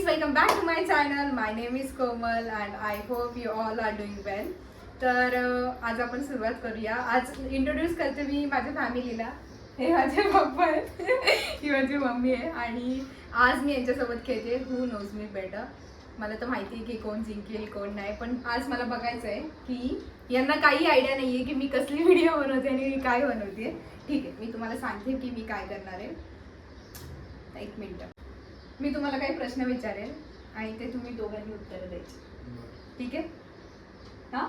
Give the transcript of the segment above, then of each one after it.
welcome back to my channel. My name is Komal and I hope you all are doing well. तर आज आपण सुरुवात करूया. आज इंट्रोड्यूस करते मी माझ्या फॅमिलीला. हे माझे पप्पा आहेत, ही माझी मम्मी आहे आणि आज मी यांच्यासोबत खेळते हू नोज मी बेटर. मला तर माहिती आहे की कोण जिंकेल कोण नाही, पण आज मला बघायचं आहे की यांना काही आयडिया नाही आहे की मी कसली व्हिडिओ बनवते आणि मी काय बनवते. ठीक आहे, मी तुम्हाला सांगते की मी काय करणार आहे. एक मिनटं, मी तुम्हाला काही प्रश्न विचारेल आणि ते तुम्ही दोघांनी उत्तर द्यायचे. ठीक आहे? हां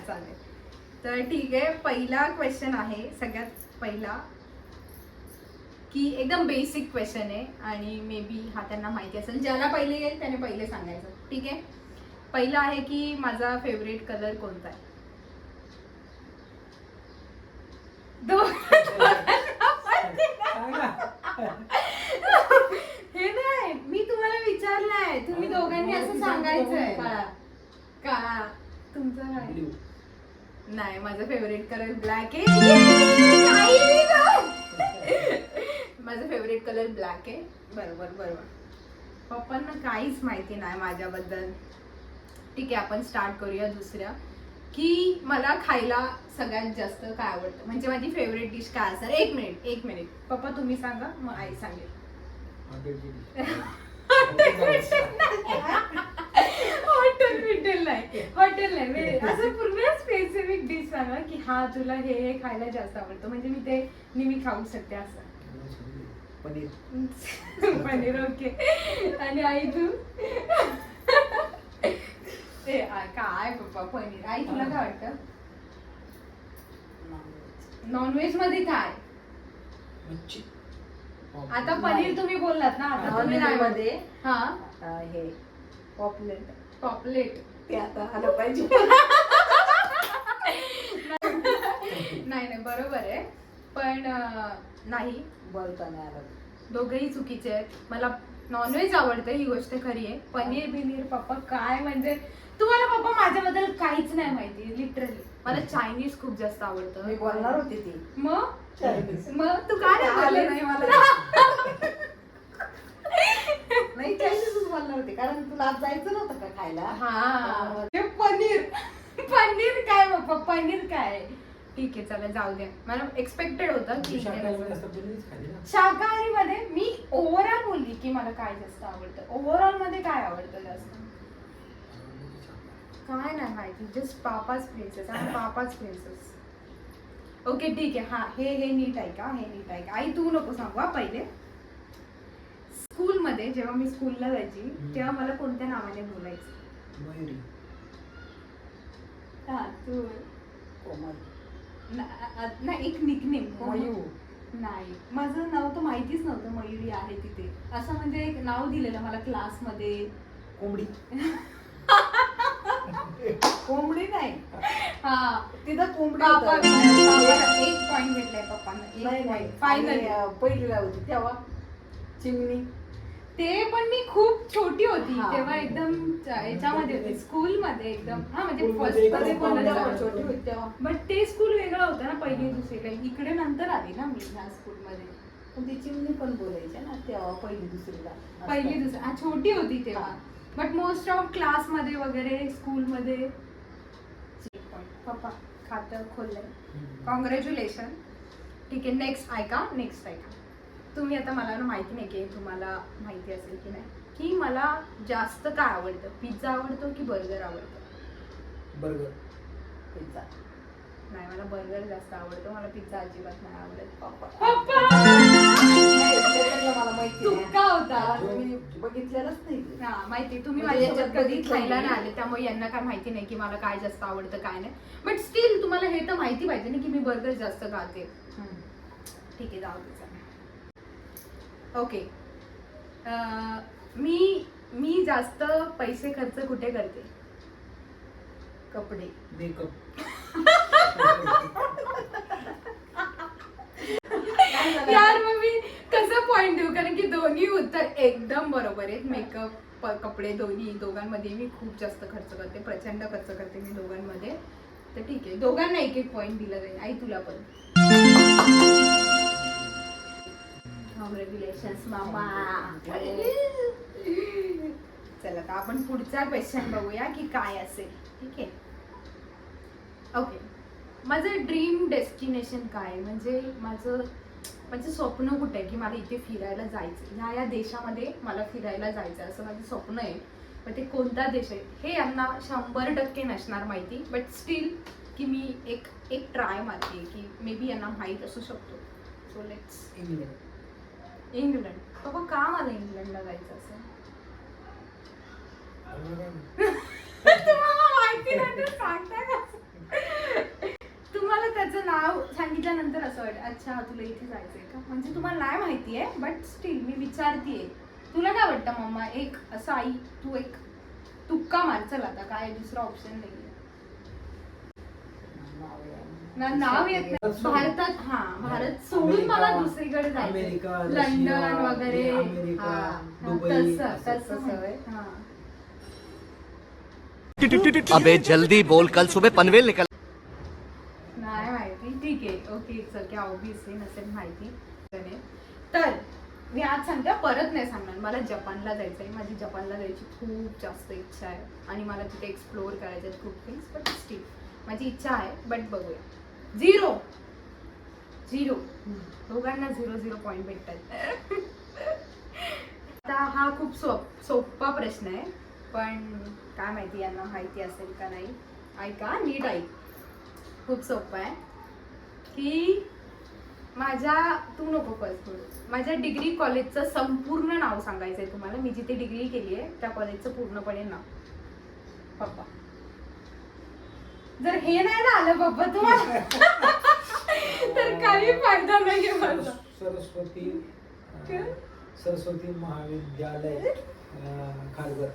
चालेल. तर ठीक आहे, पहिला क्वेश्चन आहे सगळ्यात पहिला की एकदम बेसिक क्वेश्चन आहे आणि मे बी हा त्यांना माहिती असेल. ज्याला पहिले येईल त्याने पहिले सांगायचं. ठीक आहे, पहिला आहे की माझा फेवरेट कलर कोणता आहे? हे नाही, मी तुम्हाला विचारलंय, तुम्ही दोघांनी असं सांगायचंय. काळा. तुमचं काय? नाही, माझं फेवरेट कलर ब्लॅक आहे. माझं फेवरेट कलर ब्लॅक आहे. बरोबर बरोबर. पप्पांना काहीच माहिती नाही माझ्याबद्दल. ठीक आहे, आपण स्टार्ट करूया दुसऱ्या की मला खायला सगळ्यात जास्त काय आवडतं, म्हणजे माझी फेवरेट डिश काय असेल. एक मिनिट पप्पा तुम्ही सांगा, मग आई सांगेल. हॉटेल नाही, असं पूर्ण स्पेसिफिक डिश सांगा की हा तुला हे खायला जास्त आवडतं, म्हणजे मी ते नेहमी खाऊ शकते असं. पनीर. ओके. आणि आई तू? काय पप्पा पनीर. आई तुला काय वाटतं? नॉनव्हेज मध्ये काय? आता पनीर तुम्ही बोललात ना, आता तुम्ही नाही मध्ये. हा हे पॉपलेट ते आता आलं पाहिजे. नाही बरोबर आहे, पण नाही बोलता नाही आलं. दोघंही चुकीचे आहेत. मला नॉनव्हेज आवडतं, ही गोष्ट खरी आहे. पनीर बिनीर पप्पा काय, म्हणजे तुम्हाला पप्पा माझ्याबद्दल काहीच नाही माहिती. लिटरली मला चायनीज खूप जास्त आवडतं. मी बोलणार होती ती. मग तू काय आलं नाही मला. नाही, चायनीजच बोलणार होते कारण तुला आज जायचं नव्हतं का खायला. हा पनीर काय बाप्पा, पनीर काय. ठीक आहे, चला जाऊ द्या. मला एक्सपेक्टेड होतं की शाकाहारी मध्ये मी ओव्हरऑल बोलली की मला काय जास्त आवडतं. ओव्हरऑल मध्ये काय आवडतं जास्त काय नाही माहिती. जस्ट पापाच प्लेसेस आणि पापाच प्लेसेस. ओके ठीक आहे. हा हे नीट आहे का, हे नीट आहे का. आई तू नको सांगू हा पहिले. स्कूलमध्ये जेव्हा मी स्कूलला जायची तेव्हा मला कोणत्या नावाने बोलायचं? मयुरी. हा तू कोमल. नाही, एक निकनेम. मयू. नाही, माझं नाव तर माहितीच नव्हतं मयुरी आहे तिथे. असं म्हणजे एक नाव दिलेलं मला क्लासमध्ये. कोंबडी. कोंबडी नाही. हा तिथं कोंबडी. एक पॉइंट भेटलाय पप्पांना. फायनल. पहिलीला होती तेव्हा चिमणी. ते पण मी खूप छोटी होती हा. तेव्हा, एकदम याच्यामध्ये होते स्कूलमध्ये एकदम. हा म्हणजे स्कूलमध्ये फर्स्ट तेव्हा छोटी होती तेव्हा. बट ते स्कूल वेगळं होतं ना, पहिली दुसरीला. इकडे नंतर आली ना मी ह्या स्कूलमध्ये. पण ती चिमणी पण बोलायची ना तेव्हा पहिली दुसरीला. पहिली दुसरी छोटी होती तेव्हा. बट मोस्ट ऑफ क्लासमध्ये वगैरे स्कूलमध्ये. पप्पा खातं खोललंय, कॉंग्रॅच्युलेशन. ठीक आहे, नेक्स्ट ऐका. तुम्ही आता मला ना माहिती नाही की तुम्हाला माहिती असेल की नाही की मला जास्त काय आवडतं. पिझ्झा आवडतो की बर्गर आवडतं? बर्गर. पिझ्झा नाही, मला बर्गर जास्त आवडतो. मला पिझ्झा अजिबात नाही आवडत. मला माहिती तुका होता. मी बघितलेलंच नाही. हा माहिती, तुम्ही म्हणजे माझ्यासोबत कधी खायला नाही आले त्यामुळे यांना काय माहिती नाही की मला काय जास्त आवडतं काय नाही. बट स्टील तुम्हाला हे तर माहिती पाहिजे ना की मी बर्गर जास्त खाते. ठीक आहे, जाऊ दे. ओके, मी जास्त पैसे खर्च कुठे करते? कपडे. मेकअप. यार मग मी कसं पॉइंट देऊ, कारण की दोन्ही उत्तर एकदम बरोबर आहेत. मेकअप कपडे दोघांमध्ये मी खूप जास्त खर्च करते, प्रचंड खर्च करते मी दोघांमध्ये. तर ठीक आहे, दोघांना एक एक पॉइंट दिला जाईल. आई तुला पण. कॉंग्रॅच्युलेशन्स मामा. आता आपण पुढचा क्वेश्चन बघूया की काय असेल. ठीक आहे. ओके, माझं ड्रीम डेस्टिनेशन काय, म्हणजे माझं स्वप्न कुठे आहे की मला इथे फिरायला जायचं, या देशामध्ये मला फिरायला जायचं असं माझं स्वप्न आहे. पण ते कोणता देश आहे हे यांना 100% नसणार माहिती, बट स्टील की मी एक ट्राय मारते की मे बी यांना माहीत असू शकतो. So let's England. बाबा का मला इंग्लंडला जायचं असं? तुम्हाला माहिती नाही तर सांगता का? तुम्हाला त्याचं नाव सांगितल्यानंतर असं वाटतं अच्छा तुला इथे जायचंय का, म्हणजे तुम्हाला नाही माहिती आहे बट स्टील मी विचारतीये. तुला काय वाटतं मम्मा, एक असं आई तू एक तुक्का मार, चल आता काय दुसरा ऑप्शन नाही ना, नाव येत नाही भारतात. हा, भारत सोडून मला दुसरीकडे जायचं, लंडन वगैरे. अबे जल्दी बोल, कल सुबह पनवेल निकल. नाही माहिती. ठीक आहे, ओके सर, की ऑब्विसली नसेल माहिती. तर मी आज सांगते, परत नाही सांगणार. मला जपानला जायचं आहे, माझी जपानला जायची खूप जास्त इच्छा आहे आणि मला तिथे एक्सप्लोअर करायचे आहेत खूप थिंग्स. बट स्टील माझी इच्छा आहे, बट बघूया. 0 दोघांना 0 पॉईंट भेटतात. आता हा खूप सोपा प्रश्न आहे, पण काय माहिती यांना माहिती असेल का नाही. ऐका, नीट ऐक. खूप सोपं आहे की तू नको फर्स्ट बोलू, माझ्या डिग्री कॉलेजचं संपूर्ण नाव सांगायचंय तुम्हाला. मी जिथे डिग्री केली आहे त्या कॉलेजचं पूर्णपणे नाव. पप्पा, जर हे नाही ना आलं पप्पा तुम्हाला तर काही फायदा नाहीये माझा. सरस्वती महाविद्यालय खारघर.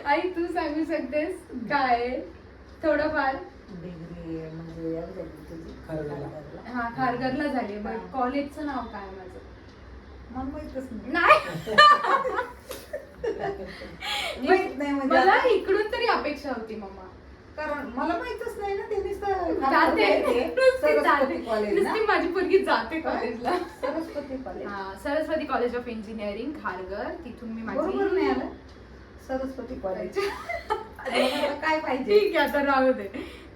आई तू सांगू शकतेस काय थोडंफार? डिग्री म्हणजे खारघरला. हा, खारघरला झाली. बट कॉलेजचं नाव काय माझं मला माहितच नाही. नाही माहित नाही म्हणजे मला इकडून तरी अपेक्षा होती मम्मा, कारण मला माहितच नाही ना. त्यांनीच जाते सरस्वती कॉलेज ना. नुसती माझी पोरगी जाते कॉलेजला. सरस्वती कॉलेज. हा, Saraswati college of engineering Kharghar. तिथून मी बरोबर नाही माझी आलं. सरस्वती कॉलेज. काय पाहिजे? ठीक आहे, आता राहू दे.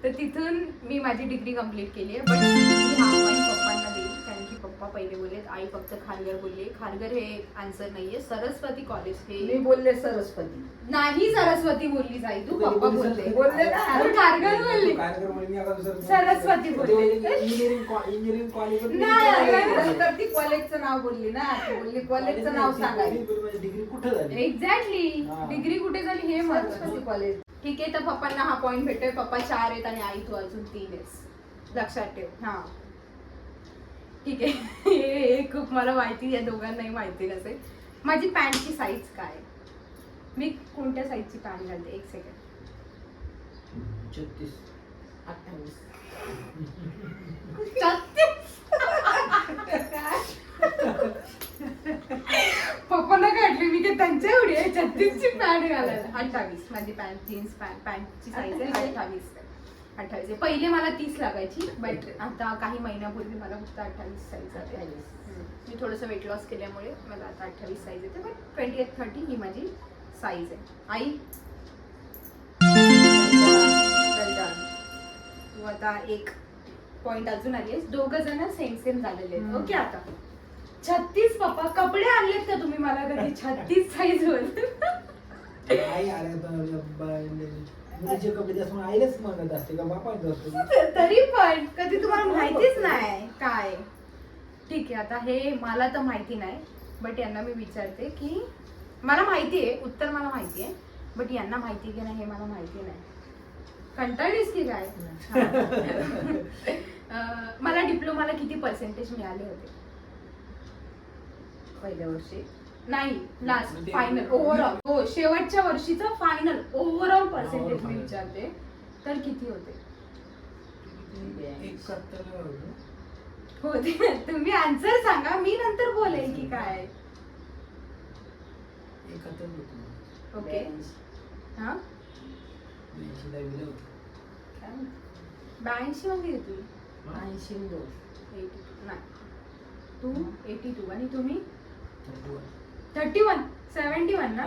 तर तिथून मी माझी डिग्री कंप्लीट केली आहे. बट मी हा माझ्या पप्पांना देईल, कारण की पप्पा पहिले बोललेत, आई फक्त खारघर बोलली. खारघर हे आन्सर नाहीये, सरस्वती कॉलेज मी हे बोलले सरस्वती. नाही. सरस्वती बोलली जाई, तू पप्पा बोलले. बोलले ना. अरे खारघर बोलली. सरस्वती बोलली. Engineering college. नाही. तर ती कॉलेजचं नाव बोलली ना. ती बोलली कॉलेजचं नाव सांगायचं. डिग्री कुठे झाली? एक्झॅक्टली, हा. डिग्री कुठे झाली हे महत्वाचं. सरस्वती कॉलेज. ठीक आहे, तर पप्पांना हा पॉइंट भेटतोय. पप्पा 4 आहेत आणि आई तू अजून 3 आहेस, लक्षात ठेव. हा ठीक आहे. हे खूप मला माहिती आहे, दोघांनाही माहिती नसेल. माझी पॅन्टची साईज काय, मी कोणत्या साईजची पॅन्ट घालते? एक सेकंड. 36. 28. पप्पांना काढली मी की त्यांच्या एवढी आहे 36ची पॅन्ट घालायला. 28 माझी पॅन्ट, जीन्स पॅन्टची साईज आहे 28 आहे. पहिले मला 30 लागायची, बट आता काही महिन्यापूर्वी मला फक्त 28 साईज आहे. मी थोडंसं वेट लॉस केल्यामुळे मला आता 28 साईज येते, बट 28-30 ही माझी साईज आहे. आई तू आता 1 पॉइंट अजून आली आहेस. दोघं जण सेम झालेले आहेत. ओके, आता 36. पप्पा कपडे आणलेत का तुम्ही मला कधी 36 साईज वर? आई मुलीचे कपडे जास्त आईलाच म्हणत असते का बापा असतो? तरी पण कधी तुम्हाला माहितीच नाही काय. ठीक आहे, आता हे मला तर माहिती नाही, बट यांना मी विचारते की मला माहिती आहे, उत्तर मला माहिती आहे, बट यांना माहिती की नाही हे मला माहिती नाही. कंटाळलीस की काय? मला डिप्लोमाला किती पर्सेंटेज मिळाले होते? पहिल्या वर्षी नाही, लास्ट फायनल ओव्हरऑल. हो, शेवटच्या वर्षीचं फायनल ओव्हरऑल पर्सेंटेज मी विचारते, तर किती होते? 71 होते. तुम्ही आन्सर सांगा, मी नंतर बोलेल की काय. 71 होते. ओके. हा, 82 मध्ये येते. 82. 82 नाही, तू 82 आणि तुम्ही 31. 31. 71 ना?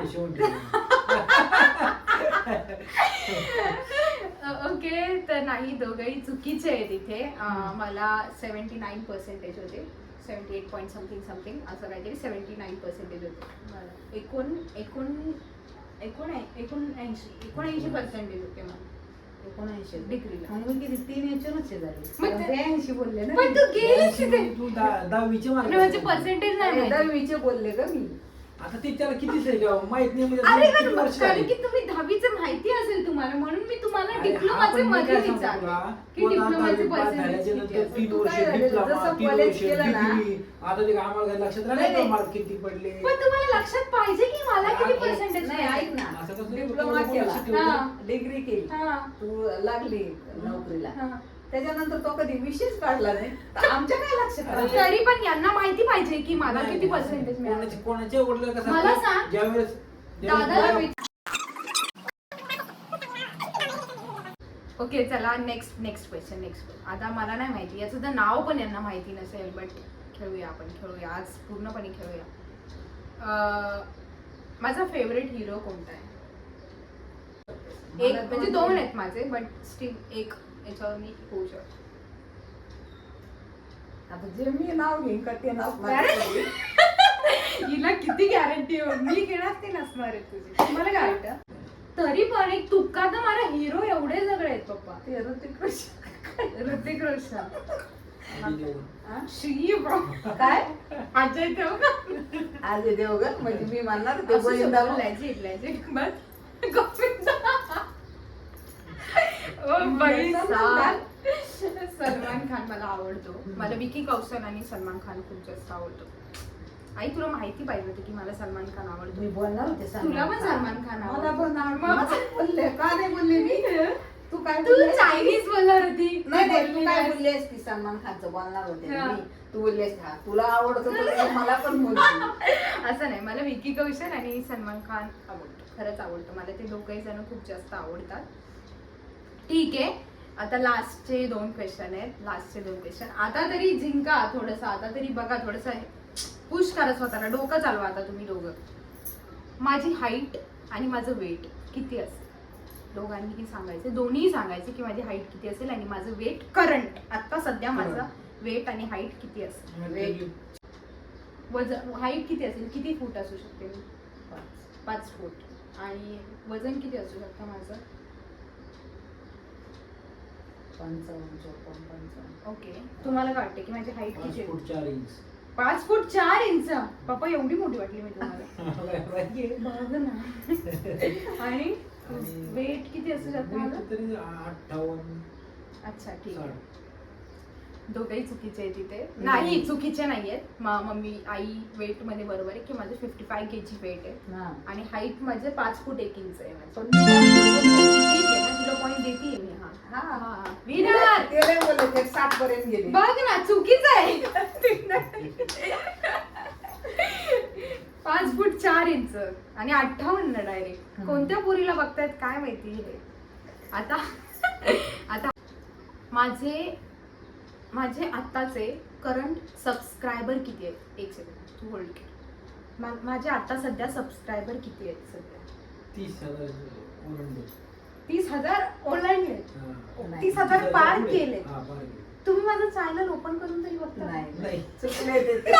ओके, तर नाही, दोघंही चुकीचे आहेत इथे. मला 79% होते. 78 पॉईंट समथिंग असं काहीतरी 79% होते. 79% होते मला 79 डिग्रीला. मग मी किती 3 याच्यावरच झाले. मग ते- 83 बोलले ना. पण तू गेलीस तिथे. तू 10वीचे मार्क आणि माझे पर्सेंटेज नाही माहिती. 10वीचे बोलले का मी. आता ते त्याला किती माहित नाही म्हणजे अरे किती पण वर्ष कारण झाली? की तुम्ही 10वीचं माहिती असेल तुम्हाला, म्हणून मी तुम्हाला अरे, डिप्लोमाचे आपण मी मध्ये काय सांगतो विचारले तुला? की तू आता डिप्लोमाचे 10वी पास पर्सेंटेज झाल्याच्या किती नंतर असतात. 3 तू वर्ष काय झालं? डिप्लोमा, जसं 3 college वर्ष केलं ना. डिग्री. आता ते आम्हाला काही लक्षात नाही, राहिलं नाही. मार्क किती पडले. पण तुम्हाला लक्षात पाहिजे की मला किती हा, पर्सेंटेज नाही ऐक ना, असं कसं डिप्लोमा तू केला, लक्ष ठेवतो? हा. डिग्री केली, हा. तू लागली नोकरीला, हा. त्याच्यानंतर तो कधी विषयच काढला नाही. तर आमच्या काय लक्षात अरे, राहतं? तरी पण यांना माहिती पाहिजे की मला नाही, किती नाही. पर्सेंटेज मिळाले. कोणाच्या वडिलांना कसं मला असतं? सांग. ज्यावेळेस दादाला ओके, चला नेक्स्ट क्वेश्चन. आता मला नाही माहिती, याचं तर नाव पण यांना माहिती नसेल, बट खेळूया आज पूर्णपणे खेळूया. माझा फेवरेट हिरो कोणता आहे? एक म्हणजे 2 आहेत माझे, बट स्टील एक याच्यावर मी होऊ शकतो. आता जे मी नाव घेईन का ते नाव अरे. माझं. हिला किती गॅरंटी मी घेणार ते नसणार आहे तुझी. तुम्हाला काय वाटतं? तरी पण एक तुका तर मला हिरो एवढे सगळे आहेत पप्पा. ते ऋतिक रोशन. ऋतिक रोशन, हा? श्री काय अजय देवगण. आज देवगण म्हणजे मी म्हणणार ते असू गोविंदा शकतो, legit. Bus Govinda. O by Salman Salman Khan मला आवडतो. मला विकी कौशल आणि सलमान खान खूप जास्त आवडतो. आई, तुला माहिती पाहिजे होती की मला सलमान खान आवडतो. मी बोलणार होते तुला पण सलमान खान मला आवडतो. पण मग? मला बोलले का नाही बोलले मी. तू काय तू बोलली? चायनीज बोलणार होती. नाही नाही, तू बोलली काय नाहीस. बोललीस की सलमान खानचं बोलणार होते हा. मी. तू बोललीस हा तुला आवडतो तर मला पण बोलते. असं नाही, मला विकी कौशल आणि सलमान खान आवडतो, खरंच आवडतो मला. ते दोघंही जण खूप जास्त आवडतात. ठीक आहे, आता लास्टचे 2 क्वेश्चन आहेत. आता तरी जिंका थोडंसं, आता तरी बघा थोडंसं पुश करा स्वतःला, डोकं चालवा आता तुम्ही दोघं. माझी हाईट आणि माझं वेट किती असेल? दोघांनी सांगायचे, दोन्ही सांगायचे की माझी हाईट किती असेल आणि माझं वेट करंट आता सध्या माझं वेट आणि हाईट किती असेल. वेट वजन, हाईट किती असेल, किती फूट असू शकते मी? 5 फूट. आणि वजन किती असू शकतं माझं? 55. ओके, तुम्हाला काय वाटतं की माझी हाईट 5 किती आहे? फूट 4 इंच. 5 फूट 4 इंच. पप्पा, एवढी मोठी वाटली मी तुम्हाला. माहितीये? बघ ना. आणि वेट किती असू शकतं माझं? वेट तरी 58, अच्छा, ठीक 60. आहे. दोघंही चुकीचे आहेत तिथे. नाही, चुकीचे नाहीयेत. मम्मी आई वेट मध्ये बरोबर आहे की माझं 55 kg वेट आहे हा. आणि हाईट माझे 5 फूट 1 इंच आहे माझं. पण मी काय ठीक आहे ना, तुला पॉईंट देते मी. हा. हा, विनर. ते नाही बोलले ते 60 पर्यंत गेले. बघ ना, चुकीचं आहे. 5 फूट 4 इंच आणि 58 डायरेक्ट. कोणत्या पोरीला बघतायत काय माहिती हे. आता माझे आत्ताचे करंट सबस्क्रायबर किती आहेत? 1 सेकंड, तू होल्ड कर. माझे आता सध्या सबस्क्रायबर किती आहेत सध्या? 30,000 ओलांडले. 30,000 ओलांडले. हा. 30,000 पार केले. हा, पार केले. तुम्ही माझं चॅनल ओपन करून तरी बघता? नाही नाही. चुकले ते.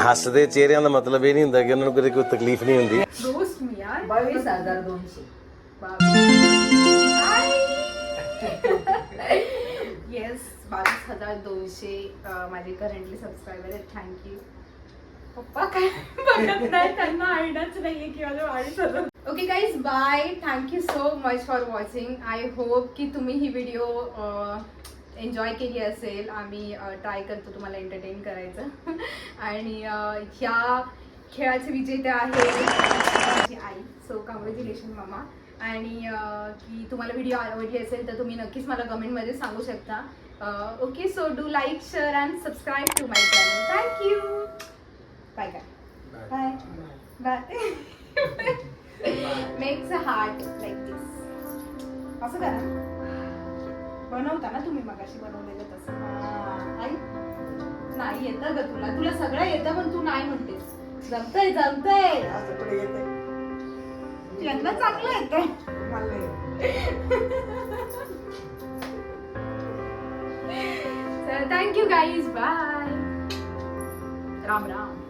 ਹੱਸਦੇ ਚਿਹਰਿਆਂ ਦਾ ਮਤਲਬ ਇਹ ਨਹੀਂ ਹੁੰਦਾ ਕਿ ਉਹਨਾਂ ਨੂੰ ਕਦੇ ਕੋਈ ਤਕਲੀਫ ਨਹੀਂ ਹੁੰਦੀ रोस्ट मी यार. 22,200. येस, 22,200 माझे करंटली सबस्क्रायबर आहेत. थँक्यू. पप्पा काय बघत नाही, त्यांना आयडियाच नाहीये की माझं 22,000. Okay guys, bye. Thank you so much for watching. I hope की तुम्ही ही व्हिडिओ एन्जॉय केली असेल. आम्ही ट्राय करतो तुम्हाला एंटरटेन करायचं. आणि ह्या खेळाचे विजेते आहे माझी आई. सो कॉंग्रॅच्युलेशन मामा. आणि की तुम्हाला व्हिडिओ आवडली असेल तर तुम्ही नक्कीच मला कमेंटमध्ये सांगू शकता. Okay, so do like, share and subscribe to my channel. Thank you. Bye. Bye bye. Makes a heart like this. असं करा. बनवता ना तुम्ही मगाशी बनवलेलं तसं. आई, नाही येतं ग तुला सगळं येतं पण तू नाही म्हणतेस. जमतंय जमतंय असं पुढे येते यांना चांगलं येतं. मला नाही. Thank you guys, bye. Ram Ram.